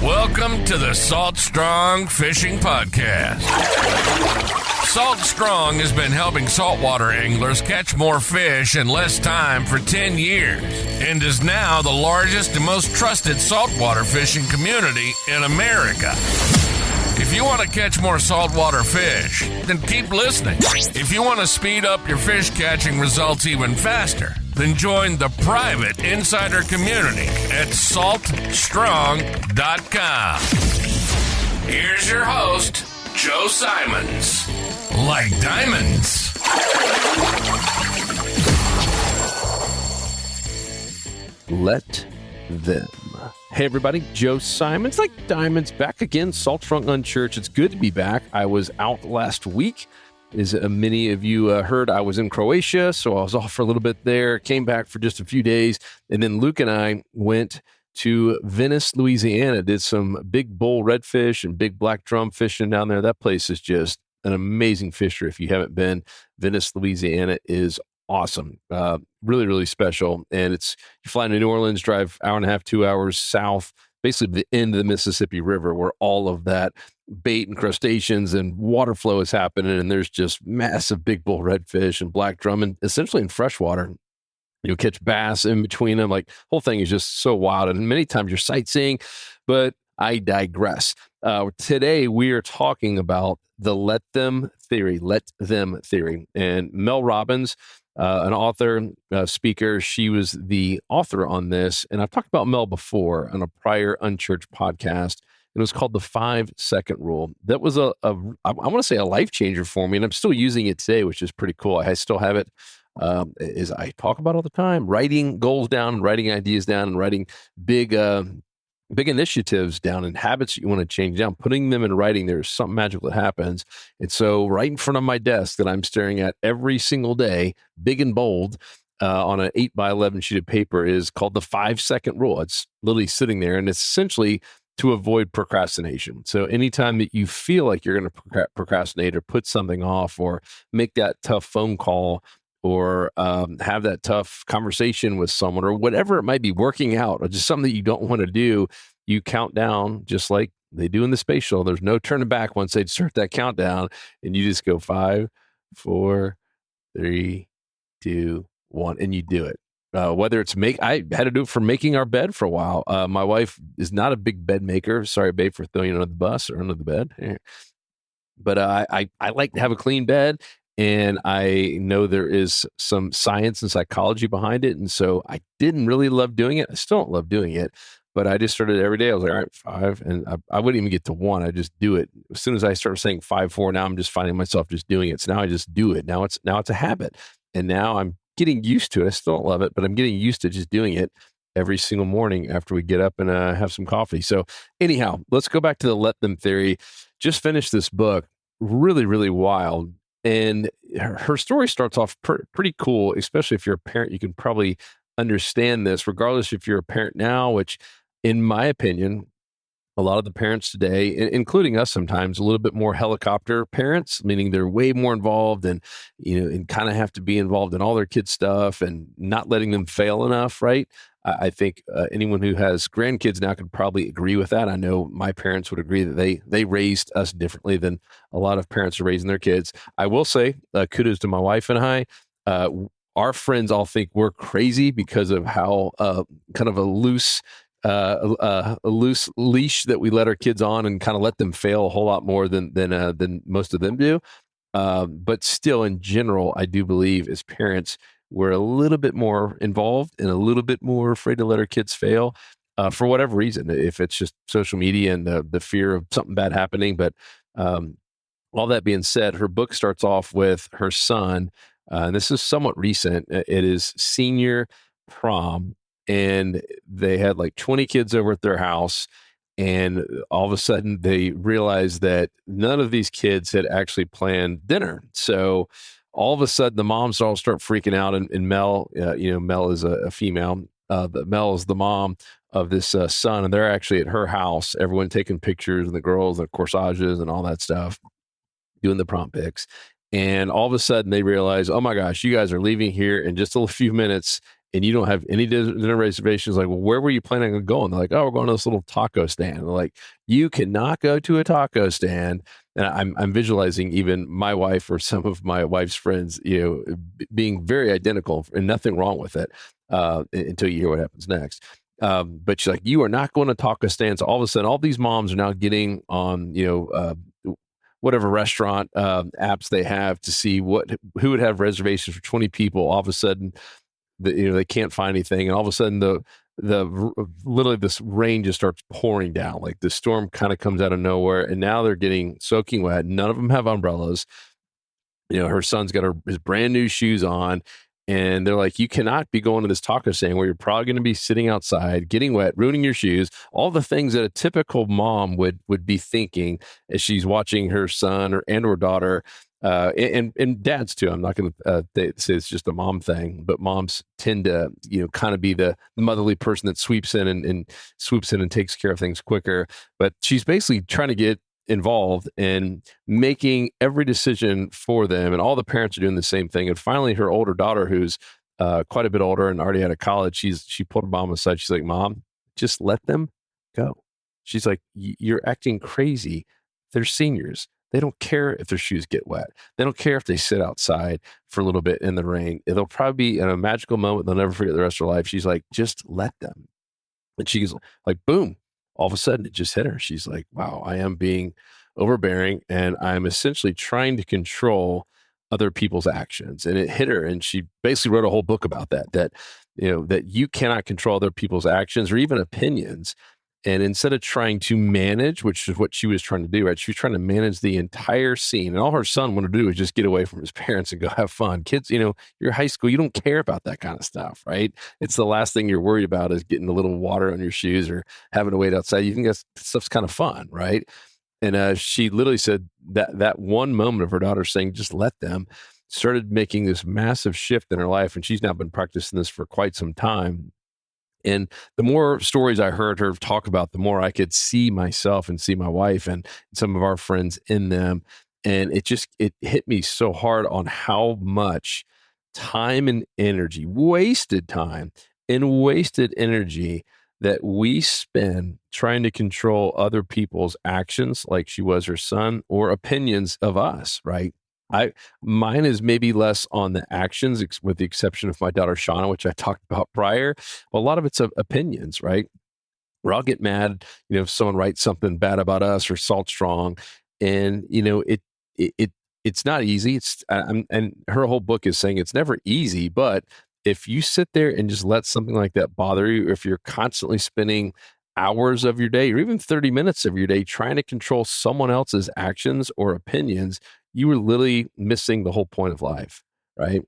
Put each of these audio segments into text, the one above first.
Welcome to the Salt Strong Fishing Podcast. Salt Strong has been helping saltwater anglers catch more fish in less time for 10 years and is now the largest and most trusted saltwater fishing community in America. If you want to catch more saltwater fish, then keep listening. If you want to speed up your fish catching results even faster, then join the private insider community at saltstrong.com. Here's your host, Joe Simons. Like diamonds. Let them. Hey everybody, Joe Simons, like diamonds, back again, Salt Strong Unchurched. It's good to be back. I was out last week. As many of you heard, I was in Croatia, so I was off for a little bit there, came back for just a few days, and then Luke and I went to Venice, Louisiana, did some big bull redfish and big black drum fishing down there. That place is just an amazing fishery. If you haven't been, Venice, Louisiana is awesome. Really, really special. And you fly to New Orleans, drive hour and a half, 2 hours south, basically the end of the Mississippi River, where all of that bait and crustaceans and water flow is happening. And there's just massive big bull redfish and black drum, and essentially in freshwater. You'll catch bass in between them. Like, whole thing is just so wild. And many times you're sightseeing, but I digress. Today we are talking about the let them theory. And Mel Robbins, an author, speaker, she was the author on this. And I've talked about Mel before on a prior Unchurched podcast. It was called the 5-second rule. That was I want to say a life changer for me. And I'm still using it today, which is pretty cool. I still have it. As I talk about all the time, writing goals down, writing ideas down, and writing big initiatives down and habits that you want to change down, putting them in writing. There's something magical that happens. And so right in front of my desk that I'm staring at every single day, big and bold, on an 8x11 sheet of paper, is called the 5-second rule. It's literally sitting there, and it's essentially to avoid procrastination. So anytime that you feel like you're going to procrastinate or put something off or make that tough phone call or have that tough conversation with someone, or whatever it might be, working out, or just something that you don't want to do, you count down just like they do in the space shuttle. There's no turning back once they start that countdown, and you just go 5, 4, 3, 2, 1, and you do it. Whether it's I had to do it for making our bed for a while. My wife is not a big bed maker. Sorry, babe, for throwing you under the bus or under the bed. But I like to have a clean bed. And I know there is some science and psychology behind it. And so I didn't really love doing it. I still don't love doing it, but I just started every day. I was like, all right, 5. And I wouldn't even get to 1. I just do it. As soon as I start saying 5, 4, now I'm just finding myself just doing it. So now I just do it. Now it's a habit. And now I'm getting used to it. I still don't love it, but I'm getting used to just doing it every single morning after we get up and have some coffee. So anyhow, let's go back to the let them theory. Just finished this book. Really, really wild. And her story starts off pretty cool, especially if you're a parent. You can probably understand this, regardless if you're a parent now, which, in my opinion, a lot of the parents today, including us sometimes, a little bit more helicopter parents, meaning they're way more involved and kind of have to be involved in all their kids' stuff and not letting them fail enough, right? I think anyone who has grandkids now could probably agree with that. I know my parents would agree that they raised us differently than a lot of parents are raising their kids. I will say kudos to my wife and I. Our friends all think we're crazy because of how kind of a loose leash that we let our kids on and kind of let them fail a whole lot more than most of them do. But still, in general, I do believe as parents, we're a little bit more involved and a little bit more afraid to let our kids fail for whatever reason. If it's just social media and the fear of something bad happening. But all that being said, her book starts off with her son. And this is somewhat recent. It is senior prom. And they had like 20 kids over at their house. And all of a sudden they realized that none of these kids had actually planned dinner. So all of a sudden the moms all start freaking out. And Mel, Mel is a female. Mel is the mom of this son. And they're actually at her house, everyone taking pictures, and the girls, the corsages and all that stuff, doing the prom pics. And all of a sudden they realize, oh my gosh, you guys are leaving here in just a few minutes. and you don't have any dinner reservations, like, well, where were you planning on going? They're like, oh, we're going to this little taco stand. They're like, you cannot go to a taco stand. And I'm visualizing even my wife or some of my wife's friends, being very identical and nothing wrong with it until you hear what happens next. But she's like, you are not going to taco stands. All of a sudden, all these moms are now getting on, whatever restaurant apps they have to see who would have reservations for 20 people. All of a sudden, they can't find anything, and all of a sudden literally this rain just starts pouring down. Like the storm kind of comes out of nowhere, and now they're getting soaking wet. None of them have umbrellas. Her son's got his brand new shoes on, and they're like, you cannot be going to this taco stand where you're probably going to be sitting outside, getting wet, ruining your shoes, all the things that a typical mom would be thinking as she's watching her son or daughter, and dads too. I'm not going to say it's just a mom thing, but moms tend to, kind of be the motherly person that sweeps in and takes care of things quicker. But she's basically trying to get involved in making every decision for them, and all the parents are doing the same thing. And finally, her older daughter, who's quite a bit older and already out of college, she pulled her mom aside. She's like, Mom, just let them go. She's like, you're acting crazy. They're seniors. They don't care if their shoes get wet. They don't care if they sit outside for a little bit in the rain. It'll probably be a magical moment they'll never forget the rest of their life. She's like, just let them. And she's like, boom. All of a sudden, it just hit her. She's like, wow, I am being overbearing, and I'm essentially trying to control other people's actions. And it hit her. And she basically wrote a whole book about that you cannot control other people's actions or even opinions. And instead of trying to manage, which is what she was trying to do, right? She was trying to manage the entire scene. And all her son wanted to do was just get away from his parents and go have fun. Kids, you're high school, you don't care about that kind of stuff, right? It's the last thing you're worried about is getting a little water on your shoes or having to wait outside. You think that stuff's kind of fun, right? And she literally said that one moment of her daughter saying, just let them, started making this massive shift in her life. And she's now been practicing this for quite some time. And the more stories I heard her talk about, the more I could see myself and see my wife and some of our friends in them. And it hit me so hard on how much time and energy, wasted time and wasted energy that we spend trying to control other people's actions, like she was her son, or opinions of us, right? Mine is maybe less on the actions, with the exception of my daughter Shauna, which I talked about prior. But a lot of it's opinions, right? Where I'll get mad, if someone writes something bad about us or Salt Strong, and it's not easy. And her whole book is saying it's never easy, but if you sit there and just let something like that bother you, or if you're constantly spending hours of your day or even 30 minutes of your day trying to control someone else's actions or opinions, you were literally missing the whole point of life, right?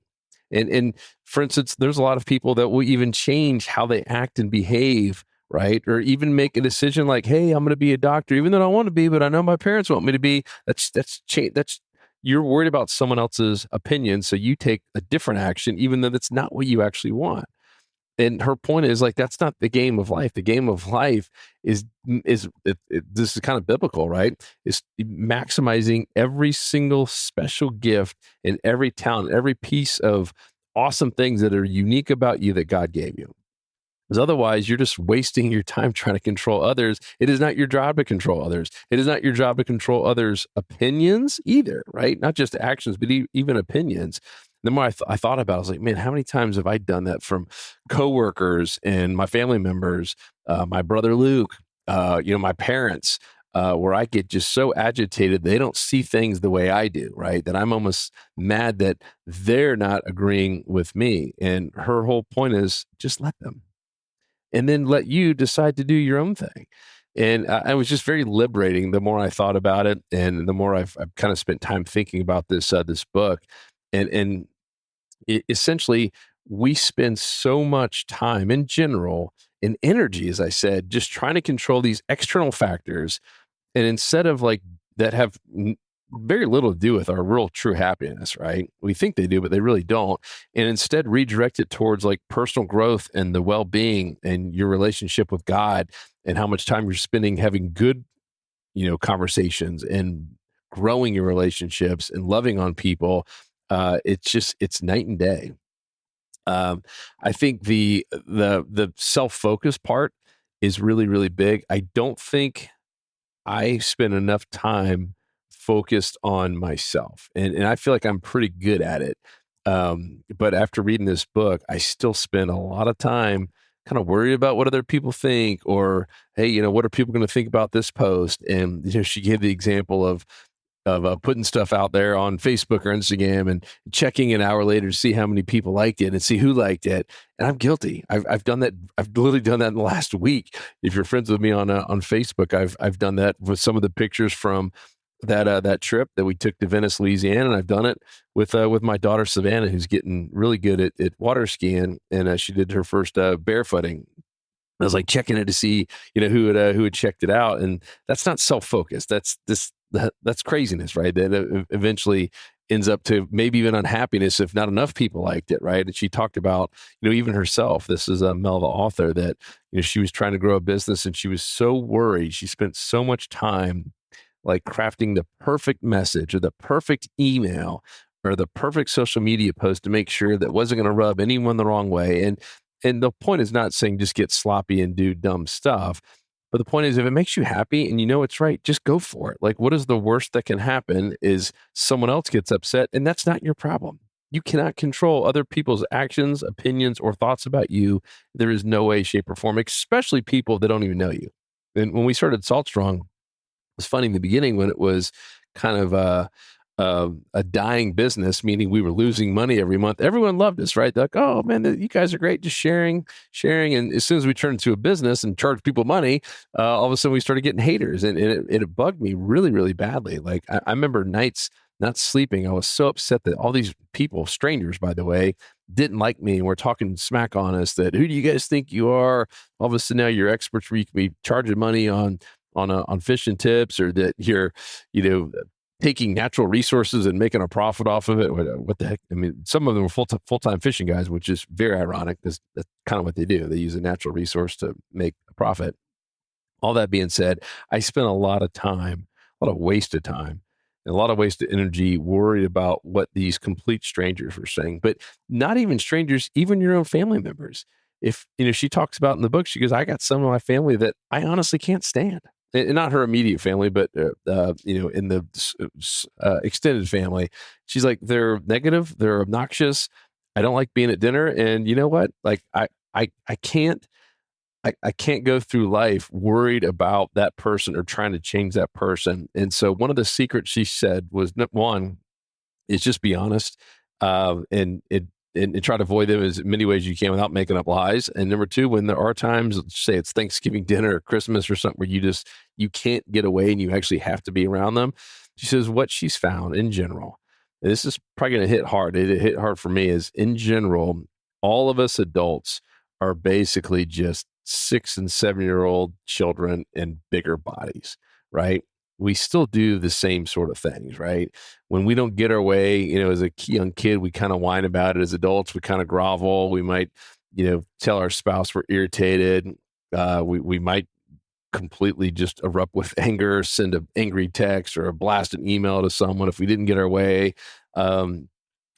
And for instance, there's a lot of people that will even change how they act and behave, right? Or even make a decision like, hey, I'm going to be a doctor, even though I don't want to be, but I know my parents want me to be. That's you're worried about someone else's opinion, so you take a different action, even though that's not what you actually want. And her point is like, that's not the game of life. The game of life is this is kind of biblical, right? Is maximizing every single special gift and every talent, every piece of awesome things that are unique about you that God gave you. Because otherwise, you're just wasting your time trying to control others. It is not your job to control others. It is not your job to control others' opinions either, right? Not just actions, but even opinions. The more I thought about it, I was like, man, how many times have I done that from coworkers and my family members, my brother Luke, my parents, where I get just so agitated they don't see things the way I do, right? That I'm almost mad that they're not agreeing with me. And her whole point is just let them. And then let you decide to do your own thing. And I was just very liberating the more I thought about it, and the more I've kind of spent time thinking about this book. And essentially, we spend so much time in general and energy, as I said, just trying to control these external factors. And instead of like that have very little to do with our real true happiness, right? We think they do, but they really don't. And instead redirect it towards like personal growth and the well-being and your relationship with God and how much time you're spending having good, conversations and growing your relationships and loving on people. It's night and day. I think the self-focus part is really, really big. I don't think I spend enough time focused on myself, and I feel like I'm pretty good at it. But after reading this book, I still spend a lot of time kind of worried about what other people think, or hey, what are people going to think about this post? And she gave the example of putting stuff out there on Facebook or Instagram and checking an hour later to see how many people liked it and see who liked it. And I'm guilty. I've done that. I've literally done that in the last week. If you're friends with me on Facebook, I've done that with some of the pictures from that trip that we took to Venice, Louisiana, and I've done it with my daughter Savannah, who's getting really good at water skiing, and she did her first barefooting. I was like checking it to see, who had checked it out, and that's not self-focused. That's craziness, right? That eventually ends up to maybe even unhappiness if not enough people liked it, right? And she talked about, even herself. This is Mel, the author, that she was trying to grow a business, and she was so worried. She spent so much time like crafting the perfect message or the perfect email or the perfect social media post to make sure that wasn't going to rub anyone the wrong way. And the point is not saying just get sloppy and do dumb stuff. But the point is, if it makes you happy and it's right, just go for it. Like, what is the worst that can happen is someone else gets upset, and that's not your problem. You cannot control other people's actions, opinions, or thoughts about you. There is no way, shape, or form, especially people that don't even know you. And when we started Salt Strong, it was funny in the beginning when it was kind of a dying business, meaning we were losing money every month. Everyone loved us, right? They're like, oh man, you guys are great, just sharing. And as soon as we turned into a business and charged people money, all of a sudden we started getting haters, and it bugged me really, really badly. Like I remember nights not sleeping. I was so upset that all these people, strangers, by the way, didn't like me and were talking smack on us. That who do you guys think you are? All of a sudden now you're experts where you can be charging money on fish and tips, or that you're, taking natural resources and making a profit off of it. What the heck? I mean, some of them were full-time fishing guys, which is very ironic because that's kind of what they do. They use a natural resource to make a profit. All that being said, I spent a lot of wasted time, and a lot of wasted energy worried about what these complete strangers were saying, but not even strangers, even your own family members. If, she talks about in the book, she goes, I got some of my family that I honestly can't stand. And not her immediate family, but in the extended family. She's like, they're negative, they're obnoxious. I don't like being at dinner, and you know what? Like, I can't go through life worried about that person or trying to change that person. And so, one of the secrets she said was, one is just be honest, and try to avoid them as many ways as you can without making up lies. And number two, when there are times, say it's Thanksgiving dinner or Christmas or something where you can't get away and you actually have to be around them. She says what she's found in general, and this is probably going to hit hard. It hit hard for me, is in general, all of us adults are basically just 6 and 7-year-old children in bigger bodies, right? We still do the same sort of things, right? When we don't get our way, as a young kid, we kind of whine about it. As adults, we kind of grovel. We might, tell our spouse we're irritated. We might completely just erupt with anger, send an angry text or a blast an email to someone if we didn't get our way.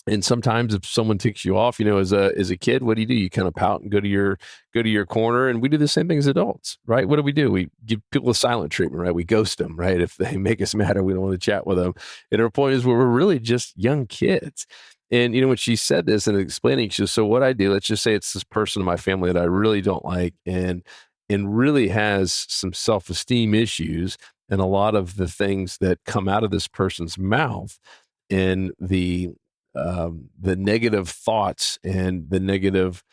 And sometimes if someone ticks you off, as a kid, what do? You kind of pout and go to your corner. And we do the same thing as adults, right? What do? We give people a silent treatment, right? We ghost them, right? If they make us mad or we don't want to chat with them. And her point is, we're really just young kids. And, when she said this and explaining, she says, so what I do, let's just say it's this person in my family that I really don't like and really has some self-esteem issues, and a lot of the things that come out of this person's mouth and the negative thoughts and the negative,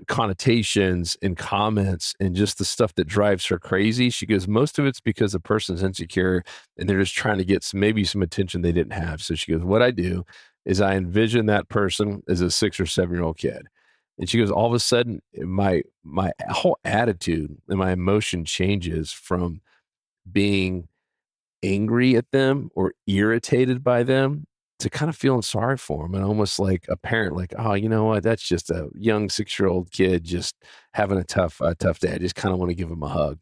connotations and comments and just the stuff that drives her crazy. She goes, most of it's because the person's insecure and they're just trying to get maybe some attention they didn't have. So she goes, what I do is I envision that person as a 6 or 7-year-old kid. And she goes, all of a sudden my whole attitude and my emotion changes from being angry at them or irritated by them to kind of feeling sorry for them, and almost like a parent, like, oh, you know what? That's just a young 6-year-old kid just having a tough day. I just kind of want to give him a hug.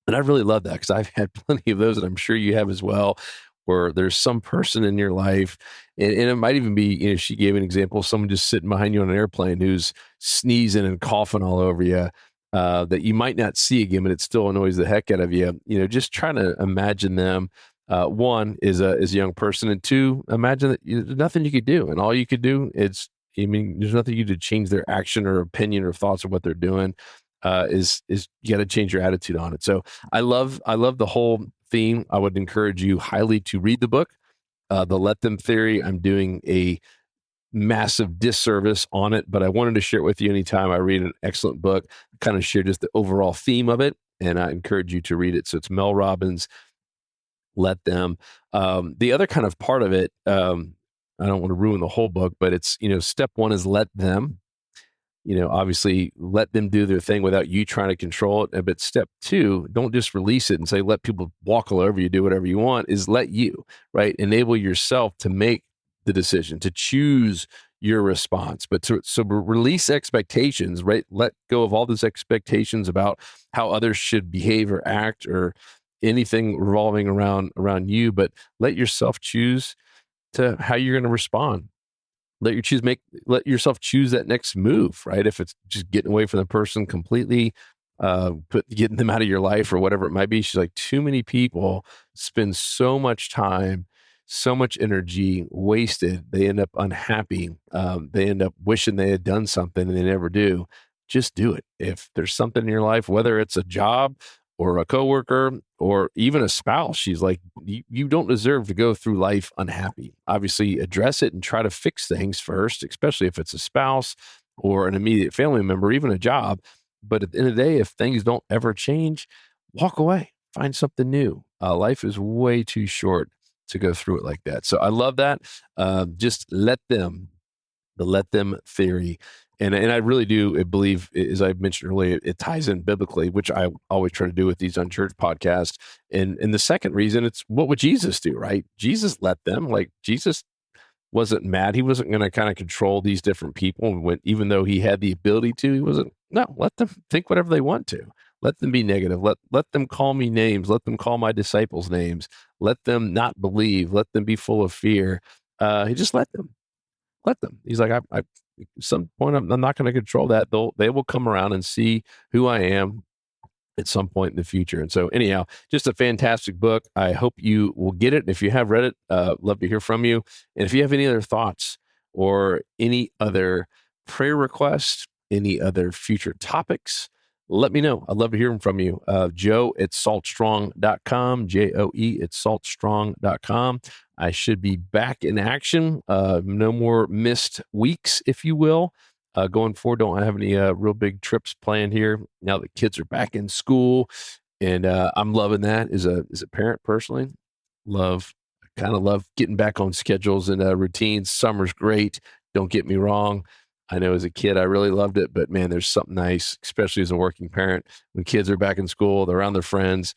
And I really love that because I've had plenty of those, and I'm sure you have as well, or there's some person in your life, and it might even be, she gave an example of someone just sitting behind you on an airplane who's sneezing and coughing all over you, that you might not see again, but it still annoys the heck out of you. Just trying to imagine them. One is a young person, and two, imagine that there's nothing you could do, and all you could do is, there's nothing you do to change their action or opinion or thoughts of what they're doing. Is you got to change your attitude on it. So I love the whole theme. I would encourage you highly to read the book, The Let Them Theory. I'm doing a massive disservice on it, but I wanted to share it with you anytime I read an excellent book, kind of share just the overall theme of it, and I encourage you to read it. So it's Mel Robbins, Let Them. The other kind of part of it, I don't want to ruin the whole book, but it's, step one is let them. Obviously let them do their thing without you trying to control it. But step two, don't just release it and say, let people walk all over you, do whatever you want, is let you, right? Enable yourself to make the decision, to choose your response, but so release expectations, right? Let go of all those expectations about how others should behave or act or anything revolving around you, but let yourself choose to how you're going to respond. Let yourself choose that next move, right? If it's just getting away from the person completely, getting them out of your life or whatever it might be. She's like, too many people spend so much time, so much energy wasted. They end up unhappy. They end up wishing they had done something and they never do. Just do it. If there's something in your life, whether it's a job or a coworker or even a spouse, she's like, you don't deserve to go through life unhappy. Obviously, address it and try to fix things first, especially if it's a spouse or an immediate family member, even a job. But at the end of the day, if things don't ever change, walk away, find something new. Life is way too short to go through it like that. So I love that. Just let them, the let them theory. And I really do believe, as I mentioned earlier, it ties in biblically, which I always try to do with these Unchurched podcasts. And the second reason, it's what would Jesus do, right? Jesus let them. Like, Jesus wasn't mad. He wasn't going to kind of control these different people. Even though he had the ability to, he wasn't. No, let them think whatever they want to. Let them be negative. Let them call me names. Let them call my disciples names. Let them not believe. Let them be full of fear. He just let them. Let them. He's like, at some point, I'm not going to control that. They will come around and see who I am at some point in the future. And so anyhow, just a fantastic book. I hope you will get it. And if you have read it, love to hear from you. And if you have any other thoughts or any other prayer requests, any other future topics, let me know. I'd love to hear from you. Joe@saltstrong.com, JOE@saltstrong.com. I should be back in action. No more missed weeks, if you will. Going forward, don't have any real big trips planned here. Now the kids are back in school, and I'm loving that as a parent personally. Kind of love getting back on schedules and routines. Summer's great. Don't get me wrong. I know as a kid, I really loved it, but man, there's something nice, especially as a working parent, when kids are back in school, they're around their friends,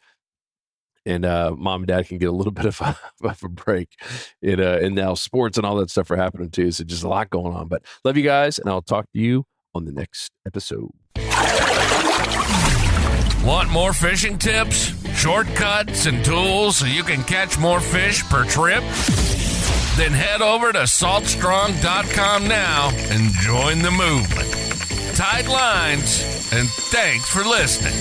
and mom and dad can get a little bit of a break. And now sports and all that stuff are happening too. So just a lot going on, but love you guys. And I'll talk to you on the next episode. Want more fishing tips, shortcuts, and tools so you can catch more fish per trip? Then head over to saltstrong.com now and join the movement. Tight lines, and thanks for listening.